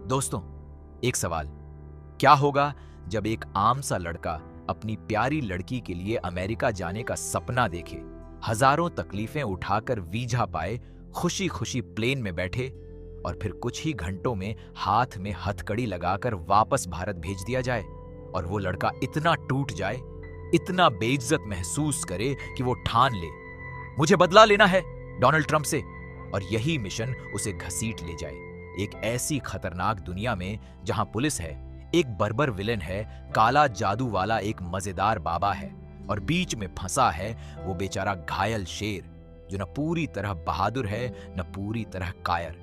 दोस्तों, एक सवाल, क्या होगा जब एक आम सा लड़का अपनी प्यारी लड़की के लिए अमेरिका जाने का सपना देखे, हजारों तकलीफें उठाकर वीजा पाए, खुशी खुशी प्लेन में बैठे और फिर कुछ ही घंटों में हाथ में हथकड़ी लगाकर वापस भारत भेज दिया जाए और वो लड़का इतना टूट जाए, इतना बेइज्जत महसूस करे कि वो ठान ले, मुझे बदला लेना है डोनाल्ड ट्रंप से, और यही मिशन उसे घसीट ले जाए एक ऐसी खतरनाक दुनिया में जहां पुलिस है, एक बर्बर विलेन है, काला जादू वाला एक मजेदार बाबा है और बीच में फंसा है वो बेचारा घायल शेर जो न पूरी तरह बहादुर है न पूरी तरह कायर,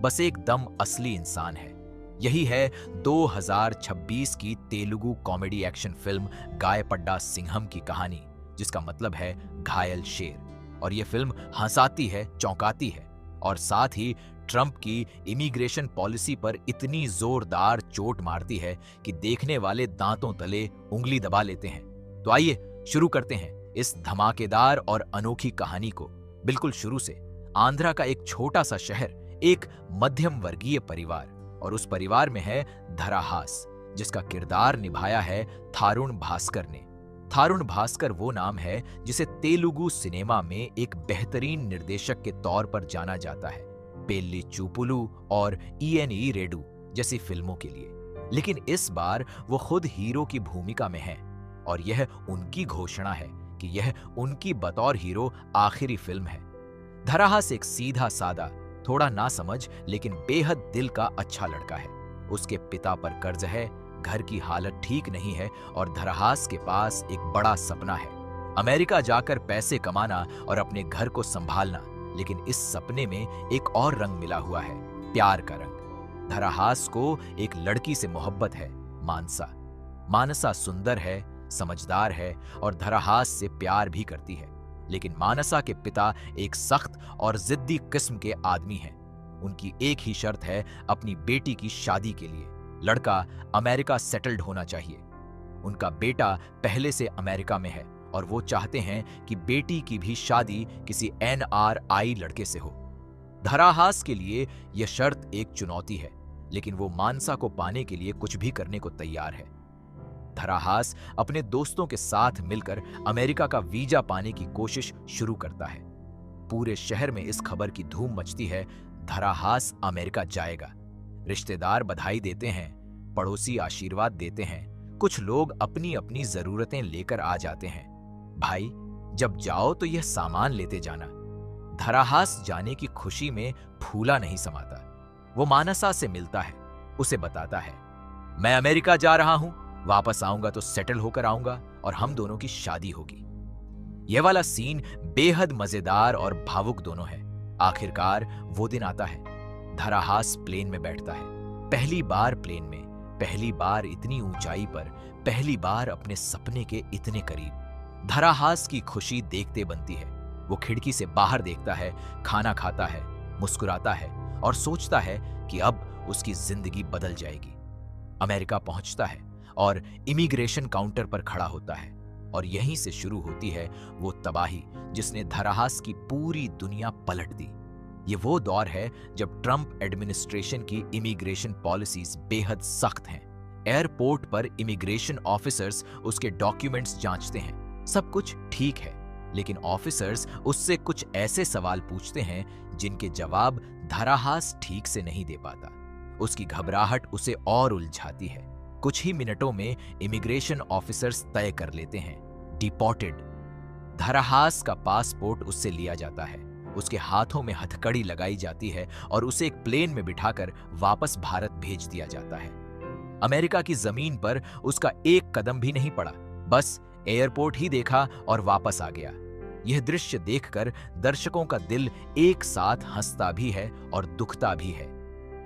बस एकदम असली इंसान है। यही है 2026 की Telugu comedy action film Gayapadda Singham की कहानी, जिसका मतलब है घायल शेर। और यह फिल्म हंसाती है, चौंकाती है और साथ ही ट्रंप की इमिग्रेशन पॉलिसी पर इतनी जोरदार चोट मारती है कि देखने वाले दांतों तले उंगली दबा लेते हैं। तो आइए शुरू करते हैं इस धमाकेदार और अनोखी कहानी को बिल्कुल शुरू से। आंध्रा का एक छोटा सा शहर, एक मध्यम वर्गीय परिवार, और उस परिवार में है धराहास, जिसका किरदार निभाया है थारुण भास्कर ने। थारुण भास्कर वो नाम है जिसे तेलुगु सिनेमा में एक बेहतरीन निर्देशक के तौर पर जाना जाता है, पेल्ली चूपुलू और ईएनई रेडू जैसी फिल्मों के लिए। लेकिन इस बार वो खुद हीरो की भूमिका में है और यह उनकी घोषणा है कि यह उनकी बतौर हीरो आखिरी फिल्म है। धराहास एक सीधा सादा, थोड़ा नासमझ लेकिन बेहद दिल का अच्छा लड़का है। उसके पिता पर कर्ज है, घर की हालत ठीक नहीं है और धराहास के पास एक बड़ा सपना है, अमेरिका जाकर पैसे कमाना और अपने घर को संभालना। लेकिन इस सपने में एक और रंग मिला हुआ है, प्यार का रंग। धराहास को एक लड़की से मोहब्बत है, मानसा। मानसा सुंदर है, समझदार है और धराहास से प्यार भी करती है। लेकिन मानसा के पिता एक सख्त और जिद्दी किस्म के आदमी हैं। उनकी एक ही शर्त है अपनी बेटी की शादी के लिए, लड़का अमेरिका सेटल्ड होना चाहिए। उनका बेटा पहले से अमेरिका में है और वो चाहते हैं कि बेटी की भी शादी किसी एनआरआई लड़के से हो। धराहास के लिए यह शर्त एक चुनौती है, लेकिन वो मानसा को पाने के लिए कुछ भी करने को तैयार है। धराहास अपने दोस्तों के साथ मिलकर अमेरिका का वीजा पाने की कोशिश शुरू करता है। पूरे शहर में इस खबर की धूम मचती है, धराहास अमेरिका जाएगा। रिश्तेदार बधाई देते हैं, पड़ोसी आशीर्वाद देते हैं, कुछ लोग अपनी अपनी जरूरतें लेकर आ जाते हैं। भाई, जब जाओ तो यह सामान लेते जाना। धराहास जाने की खुशी में फूला नहीं समाता। वो मानसा से मिलता है, उसे बताता है, मैं अमेरिका जा रहा हूं, वापस आऊंगा तो सेटल होकर आऊंगा और हम दोनों की शादी होगी। यह वाला सीन बेहद मजेदार और भावुक दोनों है। आखिरकार वो दिन आता है। धराहास प्लेन में बैठता है, पहली बार प्लेन में, पहली बार इतनी ऊंचाई पर, पहली बार अपने सपने के इतने करीब। धराहास की खुशी देखते बनती है। वो खिड़की से बाहर देखता है, खाना खाता है, मुस्कुराता है और सोचता है कि अब उसकी जिंदगी बदल जाएगी। अमेरिका पहुंचता है और इमिग्रेशन काउंटर पर खड़ा होता है और यहीं से शुरू होती है वो तबाही जिसने धराहास की पूरी दुनिया पलट दी। ये वो दौर है जब ट्रंप एडमिनिस्ट्रेशन की इमिग्रेशन पॉलिसीज बेहद सख्त हैं। एयरपोर्ट पर इमिग्रेशन ऑफिसर्स उसके डॉक्यूमेंट्स जांचते हैं, सब कुछ ठीक है, लेकिन ऑफिसर्स उससे कुछ ऐसे सवाल पूछते हैं जिनके जवाब धराहास ठीक से नहीं दे पाता। उसकी घबराहट उसे और उलझाती है। कुछ ही मिनटों में इमिग्रेशन ऑफिसर्स तय कर लेते हैं, डिपोर्टेड। धराहास का पासपोर्ट उससे लिया जाता है, उसके हाथों में हथकड़ी लगाई जाती है और उसे एक प्लेन में बिठाकर वापस भारत भेज दिया जाता है। अमेरिका की जमीन पर उसका एक कदम भी नहीं पड़ा, बस एयरपोर्ट ही देखा और वापस आ गया। यह दृश्य देखकर दर्शकों का दिल एक साथ हंसता भी है और दुखता भी है।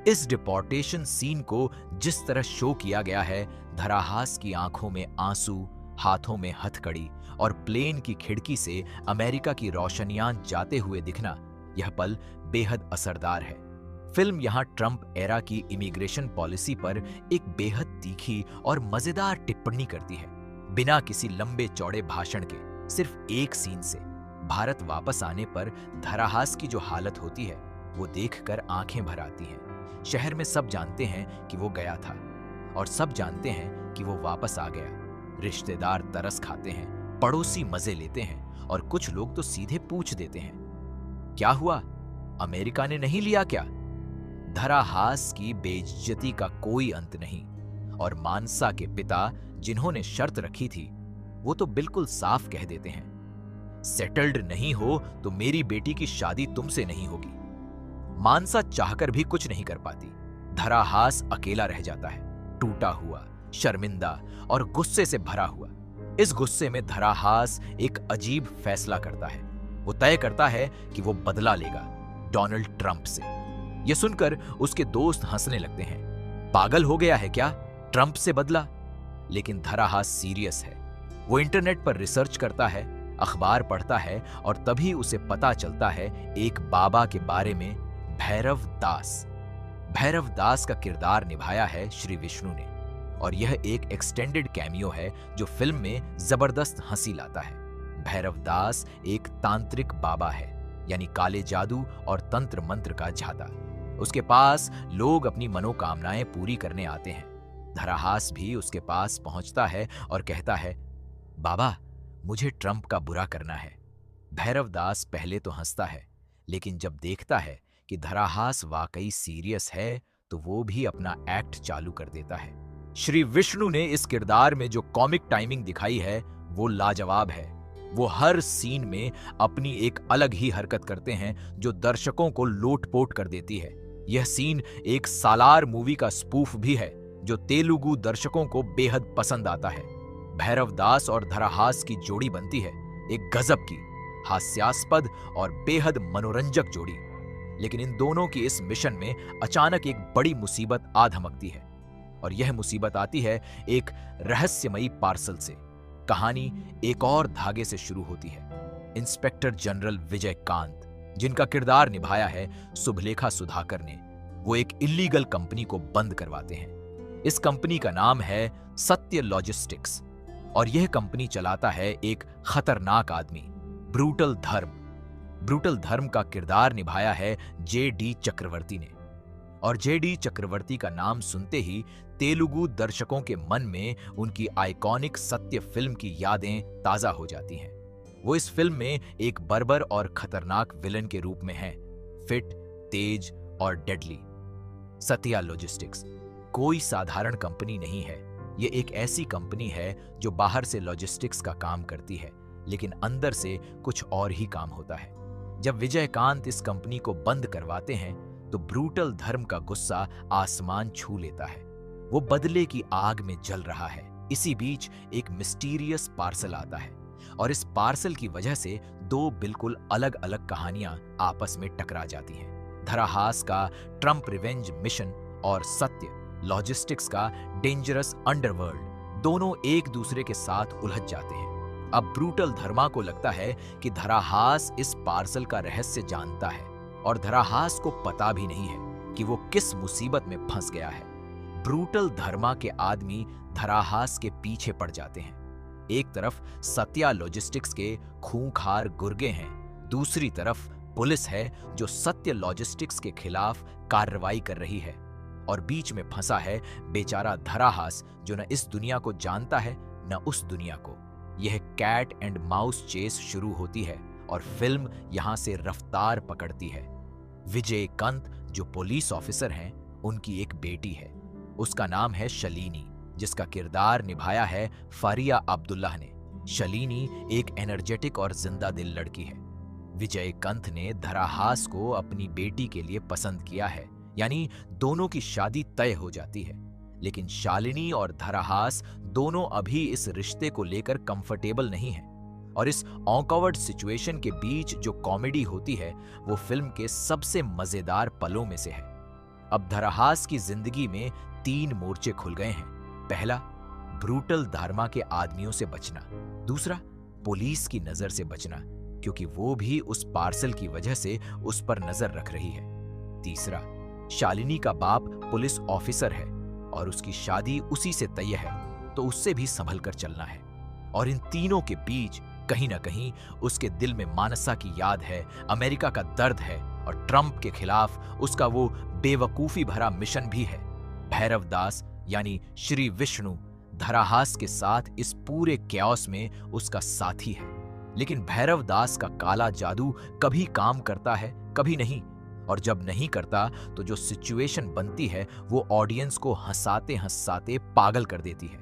इस डिपोर्टेशन सीन को जिस तरह शो किया गया है, धराहास की आंखों में आंसू, हाथों में हथकड़ी और प्लेन की खिड़की से अमेरिका की रोशनियां जाते हुए दिखना, यह पल बेहद असरदार है। फिल्म यहां ट्रंप एरा की इमिग्रेशन पॉलिसी पर एक बेहद तीखी और मजेदार टिप्पणी करती है, बिना किसी लंबे चौड़े भाषण के, सिर्फ एक सीन से। भारत वापस आने पर धराहास की जो हालत होती है वो देखकर आंखें भर आती हैं। शहर में सब जानते हैं कि वो गया था और सब जानते हैं कि वो वापस आ गया। रिश्तेदार तरस खाते हैं, पड़ोसी मजे लेते हैं और कुछ लोग तो सीधे पूछ देते हैं, क्या हुआ, अमेरिका ने नहीं लिया क्या? धरा हास की बेइज्जती का कोई अंत नहीं और मानसा के पिता जिन्होंने शर्त रखी थी वो तो बिल्कुल साफ कह देते हैं, सेटल्ड नहीं हो तो मेरी बेटी की शादी तुमसे नहीं होगी। मानसा चाहकर भी कुछ नहीं कर पाती। धरा हास अकेला रह जाता है, टूटा हुआ, शर्मिंदा और गुस्से से भरा हुआ। इस गुस्से में धरा हास एक अजीब फैसला करता है। वो तय करता है कि वो बदला लेगा डोनाल्ड ट्रंप से। यह सुनकर उसके दोस्त हंसने लगते हैं, पागल हो गया है क्या, ट्रंप से बदला? लेकिन धरा हास सीरियस है। वो इंटरनेट पर रिसर्च करता है, अखबार पढ़ता है और तभी उसे पता चलता है एक बाबा के बारे में, भैरव दास। भैरव दास का किरदार निभाया है श्री विष्णु ने और यह एक एक्सटेंडेड कैमियो है जो फिल्म में जबरदस्त हंसी लाता है। भैरव दास एक तांत्रिक बाबा है, यानी काले जादू और तंत्र मंत्र का झाता। उसके पास लोग अपनी मनोकामनाएं पूरी करने आते हैं। धरा हास भी उसके पास पहुंचता है और कहता है, बाबा मुझे ट्रंप का बुरा करना है। भैरव दास पहले तो हंसता है, लेकिन जब देखता है कि धरा हास वाकई सीरियस है तो वो भी अपना एक्ट चालू कर देता है। श्री विष्णु ने इस किरदार में जो कॉमिक टाइमिंग दिखाई है वो लाजवाब है। वो हर सीन में अपनी एक अलग ही हरकत करते हैं जो दर्शकों को लोटपोट कर देती है। यह सीन एक सालार मूवी का स्पूफ भी है जो तेलुगु दर्शकों को बेहद पसंद आता है। भैरव दास और धरा हास की जोड़ी बनती है एक गजब की, हास्यास्पद और बेहद मनोरंजक जोड़ी। लेकिन इन दोनों की इस मिशन में अचानक एक बड़ी मुसीबत आ धमकती है और यह मुसीबत आती है एक रहस्यमयी पार्सल से। कहानी एक और धागे से शुरू होती है। इंस्पेक्टर जनरल विजय कांत, जिनका किरदार निभाया है सुभलेखा सुधाकर ने, वो एक इल्लीगल कंपनी को बंद करवाते हैं। इस कंपनी का नाम है सत्य लॉजिस्टिक्स और यह कंपनी चलाता है एक खतरनाक आदमी, ब्रूटल धर्म। ब्रूटल धर्म का किरदार निभाया है जे.डी. चक्रवर्ती ने और जे.डी. चक्रवर्ती का नाम सुनते ही तेलुगु दर्शकों के मन में उनकी आइकॉनिक सत्य फिल्म की यादें ताजा हो जाती हैं। वो इस फिल्म में एक बर्बर और खतरनाक विलन के रूप में हैं, फिट, तेज और डेडली। सत्या लॉजिस्टिक्स कोई साधारण कंपनी नहीं है। ये एक ऐसी कंपनी है जो बाहर से लॉजिस्टिक्स का काम करती है, लेकिन अंदर से कुछ और ही काम होता है। जब विजयकांत इस कंपनी को बंद करवाते हैं तो ब्रूटल धर्म का गुस्सा आसमान छू लेता है। वो बदले की आग में जल रहा है। इसी बीच एक मिस्टीरियस पार्सल आता है और इस पार्सल की वजह से दो बिल्कुल अलग अलग कहानियां आपस में टकरा जाती हैं। धरा हास का ट्रंप रिवेंज मिशन और सत्य लॉजिस्टिक्स का डेंजरस अंडरवर्ल्ड दोनों एक दूसरे के साथ उलझ जाते हैं। अब ब्रूटल धर्मा को लगता है कि धरा हास इस पार्सल का रहस्य जानता है और धरा हास को पता भी नहीं है कि वो किस मुसीबत में फंस गया है। ब्रूटल धर्मा के आदमी धरा हास के पीछे पड़ जाते हैं। एक तरफ सत्या लॉजिस्टिक्स के खूंखार गुर्गे हैं, दूसरी तरफ पुलिस है जो सत्य लॉजिस्टिक्स के खिलाफ कार्रवाई कर रही है और बीच में फंसा है बेचारा धरा हास जो न इस दुनिया को जानता है न उस दुनिया को। यह कैट एंड माउस चेस शुरू होती है और फिल्म यहां से रफ्तार पकड़ती है। विजय कांत जो पुलिस ऑफिसर हैं, उनकी एक बेटी है, उसका नाम है शलीनी, जिसका किरदार निभाया है फारिया अब्दुल्लाह ने। शलीनी एक एनर्जेटिक और जिंदा दिल लड़की है। विजय कांत ने धरा हास को अपनी बेटी के लिए पसंद किया है, यानी दोनों की शादी तय हो जाती है। लेकिन शालिनी और धरा हास दोनों अभी इस रिश्ते को लेकर कंफर्टेबल नहीं हैं और इस ऑकवर्ड सिचुएशन के बीच जो कॉमेडी होती है वो फिल्म के सबसे मजेदार पलों में से है। अब धरा हास की जिंदगी में 3 मोर्चे खुल गए हैं। पहला, ब्रूटल धर्मा के आदमियों से बचना। दूसरा, पुलिस की नजर से बचना, क्योंकि वो भी उस पार्सल की वजह से उस पर नजर रख रही है। तीसरा, शालिनी का बाप पुलिस ऑफिसर है और उसकी शादी उसी से तय है, तो उससे भी संभल कर चलना है। और इन तीनों के बीच कहीं ना कहीं उसके दिल में मानसा की याद है, अमेरिका का दर्द है और ट्रंप के खिलाफ उसका वो बेवकूफी भरा मिशन भी है। भैरव दास यानी श्री विष्णु धराहास के साथ इस पूरे कैओस में उसका साथी है। लेकिन भैरव दास का काला जादू कभी काम करता है, कभी नहीं। और जब नहीं करता तो जो सिचुएशन बनती है वो ऑडियंस को हंसाते हंसाते पागल कर देती है।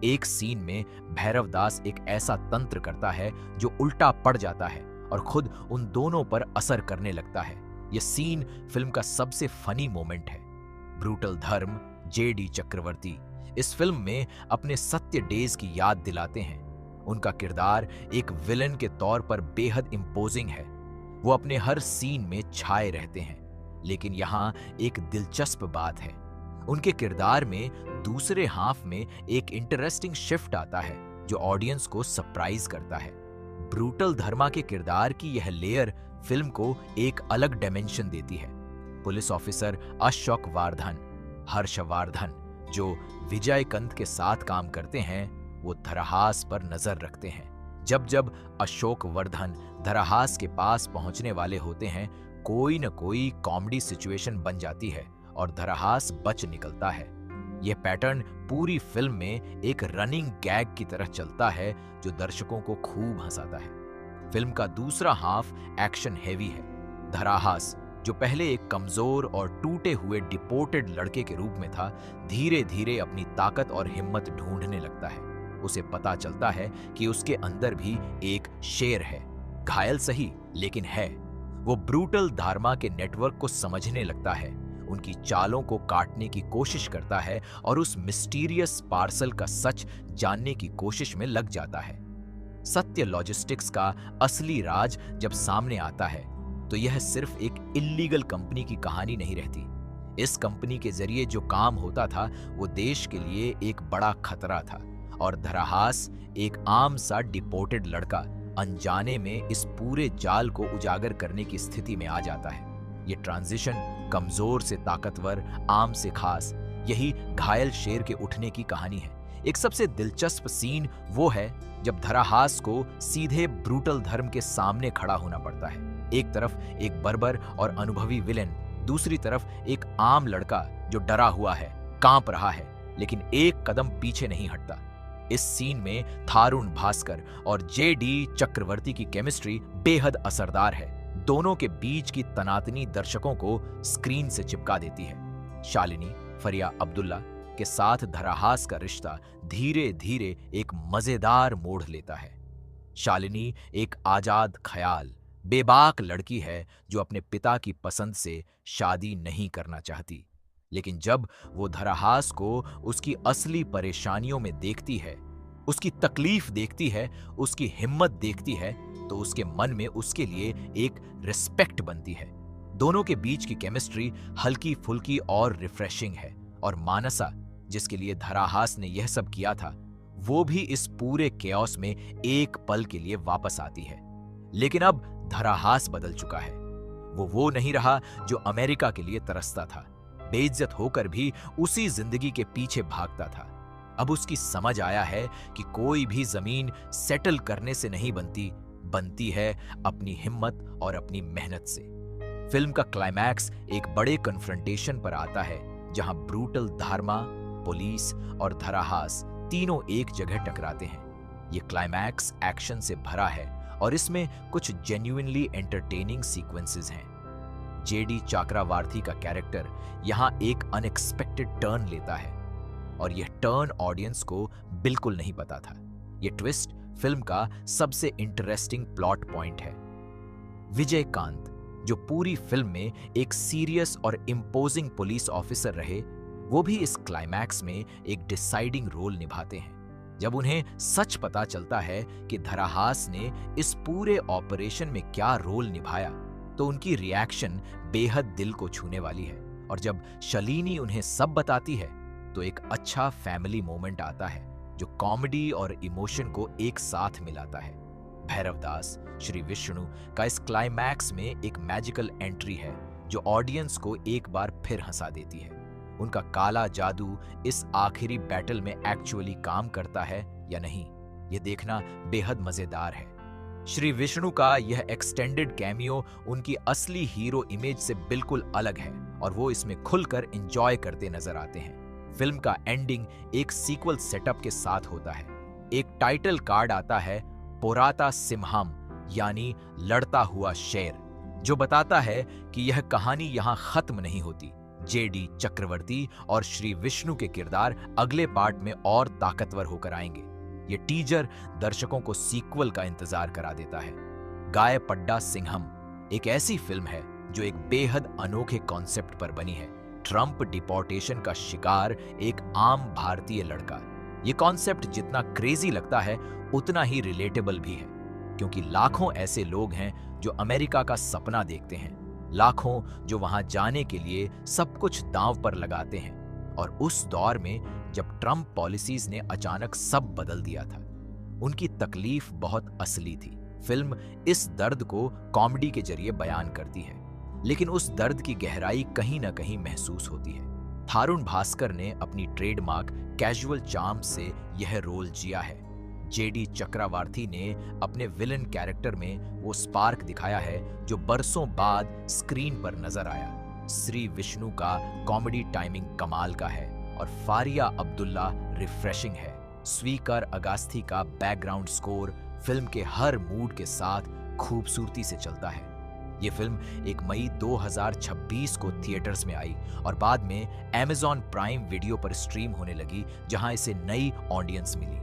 एक सीन में भैरव दास एक ऐसा तंत्र करता है जो उल्टा पड़ जाता है और खुद उन दोनों पर असर करने लगता है। यह सीन फिल्म का सबसे फनी मोमेंट है। ब्रूटल धर्म जेडी चक्रवर्ती इस फिल्म में अपने सत्य डेज की याद दिलाते हैं। उनका किरदार एक विलन के तौर पर बेहद इंपोजिंग है। वो अपने हर सीन में छाए रहते हैं। लेकिन यहाँ एक दिलचस्प बात है, उनके किरदार में दूसरे हाफ में एक इंटरेस्टिंग शिफ्ट आता है जो ऑडियंस को सरप्राइज करता है। ब्रूटल धर्मा के किरदार की यह लेयर फिल्म को एक अलग डायमेंशन देती है। पुलिस ऑफिसर अशोक वार्धन, हर्षवर्धन जो विजयकांत के साथ काम करते हैं, वो धराहास पर नजर रखते हैं। जब जब अशोक वर्धन धराहास के पास पहुंचने वाले होते हैं, कोई न कोई कॉमेडी सिचुएशन बन जाती है और धराहास बच निकलता है। यह पैटर्न पूरी फिल्म में एक रनिंग गैग की तरह चलता है जो दर्शकों को खूब हंसाता है। फिल्म का दूसरा हाफ एक्शन हेवी है। धराहास जो पहले एक कमजोर और टूटे हुए डिपोर्टेड लड़के के रूप में था, धीरे धीरे अपनी ताकत और हिम्मत ढूंढने लगता है। उसे पता चलता है कि उसके अंदर भी एक शेर है, घायल सही लेकिन है। वो ब्रूटल धर्मा के नेटवर्क को समझने लगता है, उनकी चालों को काटने की कोशिश करता है और उस मिस्टीरियस पार्सल का सच जानने की कोशिश में लग जाता है। सत्य लॉजिस्टिक्स का असली राज जब सामने आता है तो यह सिर्फ एक इल्लीगल कंपनी की कहानी नहीं रहती। इस कंपनी के जरिए जो काम होता था वो देश के लिए एक बड़ा खतरा था और धराहास एक आम सा डिपोर्टेड लड़का अनजाने में इस पूरे जाल को उजागर करने की स्थिति में आ जाता है। ये ट्रांजिशन कमजोर से ताकतवर, आम से खास, यही घायल शेर के उठने की कहानी है। एक सबसे दिलचस्प सीन वो है जब धराहास को सीधे ब्रूटल धर्म के सामने खड़ा होना पड़ता है। एक तरफ एक बर्बर और अनुभवी विलेन, दूसरी तरफ एक आम लड़का जो डरा हुआ है, कांप रहा है, लेकिन एक कदम पीछे नहीं हटता। इस सीन में थारुण भास्कर और जेडी चक्रवर्ती की केमिस्ट्री बेहद असरदार है। दोनों के बीच की तनातनी दर्शकों को स्क्रीन से चिपका देती है। शालिनी फरिया अब्दुल्ला के साथ धराहास का रिश्ता धीरे धीरे एक मजेदार मोड़ लेता है। शालिनी एक आजाद ख्याल, बेबाक लड़की है जो अपने पिता की पसंद से शादी नहीं करना चाहती। लेकिन जब वो धराहास को उसकी असली परेशानियों में देखती है, उसकी तकलीफ देखती है, उसकी हिम्मत देखती है, तो उसके मन में उसके लिए एक रिस्पेक्ट बनती है। दोनों के बीच की केमिस्ट्री हल्की फुल्की और रिफ्रेशिंग है और मानसा, जिसके लिए धराहास ने यह सब किया था, वो भी इस पूरे केओस में एक पल के लिए वापस आती है। लेकिन अब धराहास बदल चुका है। वो नहीं रहा जो अमेरिका के लिए तरसता था, बेइज्जत होकर भी उसी जिंदगी के पीछे भागता था। अब उसकी समझ आया है कि कोई भी जमीन सेटल करने से नहीं बनती है अपनी हिम्मत और अपनी मेहनत से। फिल्म का क्लाइमैक्स एक बड़े कन्फ्रंटेशन पर आता है जहां ब्रूटल धर्मा, पुलिस और धराहास तीनों एक जगह टकराते हैं। ये क्लाइमैक्स एक्शन से भरा है और इसमें कुछ जेन्युइनली एंटरटेनिंग सीक्वेंसेस हैं। जेडी चक्रवर्ती का कैरेक्टर यहां एक अनएक्सपेक्टेड टर्न लेता है और यह टर्न ऑडियंस को बिल्कुल नहीं पता था। यह ट्विस्ट फिल्म का सबसे इंटरेस्टिंग प्लॉट पॉइंट है। विजयकांत, जो पूरी फिल्म में एक सीरियस और इंपोजिंग पुलिस ऑफिसर रहे, वो भी इस क्लाइमैक्स में एक डिसाइडिंग रोल निभाते हैं। जब उन्हें सच पता चलता है कि धराहास ने इस पूरे ऑपरेशन में क्या रोल निभाया, तो उनकी रिएक्शन बेहद दिल को छूने वाली है। और जब शालिनी उन्हें सब बताती है तो एक अच्छा फैमिली मोमेंट आता है जो कॉमेडी और इमोशन को एक साथ मिलाता है। भैरव दास, श्री विष्णु का इस क्लाइमैक्स में एक मैजिकल एंट्री है जो ऑडियंस को एक बार फिर हंसा देती है। उनका काला जादू इस आखिरी बैटल में एक्चुअली काम करता है या नहीं, यह देखना बेहद मजेदार है। श्री विष्णु का यह एक्सटेंडेड कैमियो उनकी असली हीरो इमेज से बिल्कुल अलग है और वो इसमें खुलकर एंजॉय करते नजर आते हैं। फिल्म का एंडिंग एक सीक्वल सेटअप के साथ होता है। एक टाइटल कार्ड आता है पोराता सिम्हम, यानी लड़ता हुआ शेर, जो बताता है कि यह कहानी यहां खत्म नहीं होती। जेडी चक्रवर्ती और श्री विष्णु के किरदार अगले पार्ट में और ताकतवर होकर आएंगे। ये टीजर दर्शकों को सीक्वल का इंतजार करा देता है। गाय पड्डा सिंघम एक ऐसी फिल्म है जो एक बेहद अनोखे कॉन्सेप्ट पर बनी है। ट्रंप डिपोर्टेशन का शिकार एक आम भारतीय लड़का। ये कॉन्सेप्ट जितना क्रेजी लगता है उतना ही रिलेटेबल भी है, क्योंकि लाखों ऐसे लोग हैं जो अमेरिका का सपना देखते हैं, लाखों जो वहां जाने के लिए सब कुछ दांव पर लगाते हैं। और उस दौर में जब ट्रंप पॉलिसीज ने अचानक सब बदल दिया था, उनकी तकलीफ बहुत असली थी। फिल्म इस दर्द को कॉमेडी के जरिए बयान करती है, लेकिन उस दर्द की गहराई कहीं ना कहीं महसूस होती है। थारुण भास्कर ने अपनी ट्रेडमार्क कैजुअल चार्म से यह रोल जिया है। जेडी चक्रवर्ती ने अपने विलन कैरेक्टर में वो स्पार्क दिखाया है जो बरसों बाद स्क्रीन पर नजर आया। श्री विष्णु का कॉमेडी टाइमिंग कमाल का है और फारिया अब्दुल्ला रिफ्रेशिंग है। स्वीकर अगास्थी का बैकग्राउंड स्कोर फिल्म के हर मूड के साथ खूबसूरती से चलता है। ये फिल्म 1 मई 2026 को थिएटर्स में आई और बाद में Amazon प्राइम वीडियो पर स्ट्रीम होने लगी, जहां इसे नई ऑडियंस मिली।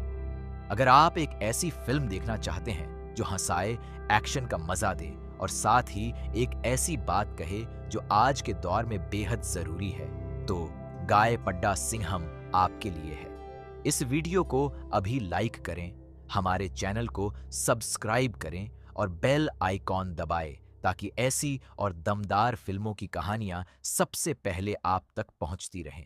अगर आप एक ऐसी फिल्म देखना चाहते हैं जो हंसाए, एक्शन का मजा दे और साथ ही एक ऐसी बात कहे जो आज के दौर में बेहद जरूरी है, तो गाय पड्डा सिंघम आपके लिए है। इस वीडियो को अभी लाइक करें, हमारे चैनल को सब्सक्राइब करें और बेल आइकॉन दबाएं ताकि ऐसी और दमदार फिल्मों की कहानियां सबसे पहले आप तक पहुंचती रहें।